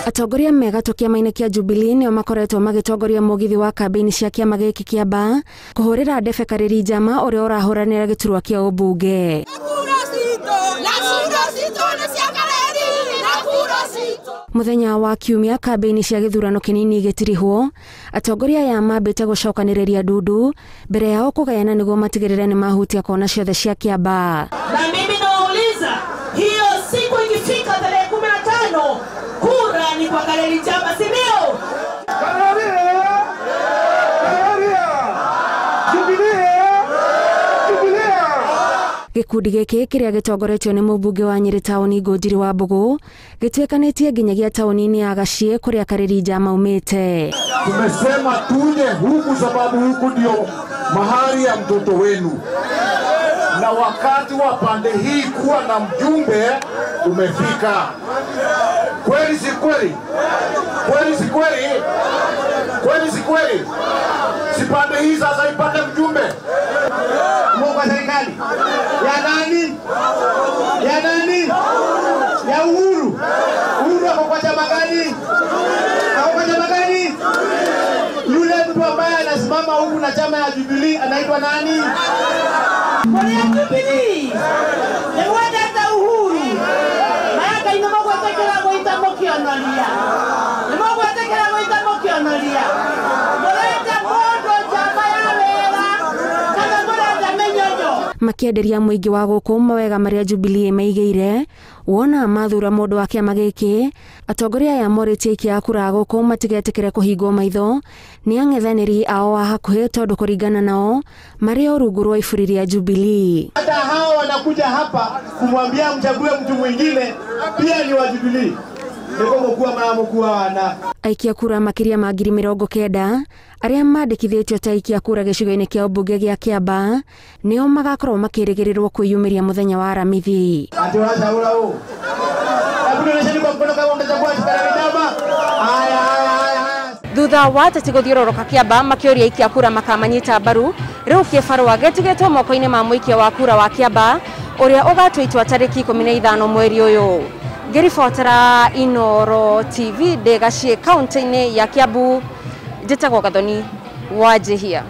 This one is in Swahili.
Atongoria megatũ kĩama-inĩ kĩa Jubilee nĩo makoretwo magĩtongoria mũgithi wa kambĩini cia kĩama gĩkĩ Kiambaa kũhũrĩra ndebe Karĩri Njama ũrĩa ũrahũranĩra gĩturwa kĩa ũmbunge. Muthenya wa Kiumia kambĩini cia gĩthurano kĩnini gĩtirihwo, atongoria aya mambĩte gũcokanĩrĩria ndundu mbere yao kũgayana nĩguo matigĩrĩre nĩ mahutia kona ciothe cia Kiambaa. Na mimi nauliza, hiyo siku ikifika tarehe 15 kura ni kwa Karĩri Njama, si ndio? Gĩkundi gĩkĩ kĩrĩa gĩtongoretio nĩ mũmbunge wa Nyĩrĩ taũni Ngũnjiri wa Mbũgũ gĩtuĩkanĩtie nginyagia taũni-inĩ ya Gaciĩ kũrĩa Karĩri Njama umĩte. Tumesema tuje huku sababu huku ndio mahali ya mtoto wenu, na wakati wa pande hii kuwa na mjumbe umefika. Kweli si kweli? Kweli si kweli? Kweli si kweli? Si pande hii sasa ipate mjumbe? Mungu wa serikali ya nani? Ya nani? Ya Uhuru. Uhuru ako kwa chama gani? Ako kwa chama gani? Yule mtu ambaye anasimama huku na chama ya Jubilee anaitwa nani? Kwa ya Jubilee. Ni wada Uhuru. Maana ina mambo yatakela goita mokionalia. Ni mambo yatakela goita mokionalia. Makĩenderia mũingĩ wa gũkũ mawega marĩa Jubilee maigĩire wona mathura mũndũ wa kĩama gĩkĩ, atongoria aya morĩtie ikia ya kura gũkũ matigetĩkĩre kũhingwo maitho nĩ ang'ethanĩri ao wa hakuhĩ tondũ kũringana nao marĩ o rungu rwa iburi rĩa Jubilee. Hata hao wanakuja hapa kumwambia mchague mtu mwingine pia ni wa Jubilee. Aikia kura makĩria ma 90,000 arĩa mandĩkithĩtio ta aikia kura gĩcigo-inĩ kĩa ũmbunge gĩa Kiambaa nĩo magakorwo makĩrĩgĩrĩrwo kwĩyumĩria mũthenya wa Aramithi. Thutha wa ateti gũthiũrũrũka Kiambaa makĩũria aikia kura makamanyita mbaru, rĩu kĩbarũa gĩtigĩtwo moko-inĩ ma mũikia wa kura wa Kiambaa ũrĩa ũgatua itua tarĩki 15 mweri ũyũ. Ngĩribotera Inooro TV ndĩ Gaciĩ kaunti-inĩ ya Kiambu, njĩtagwo Gathoni wa Njihia.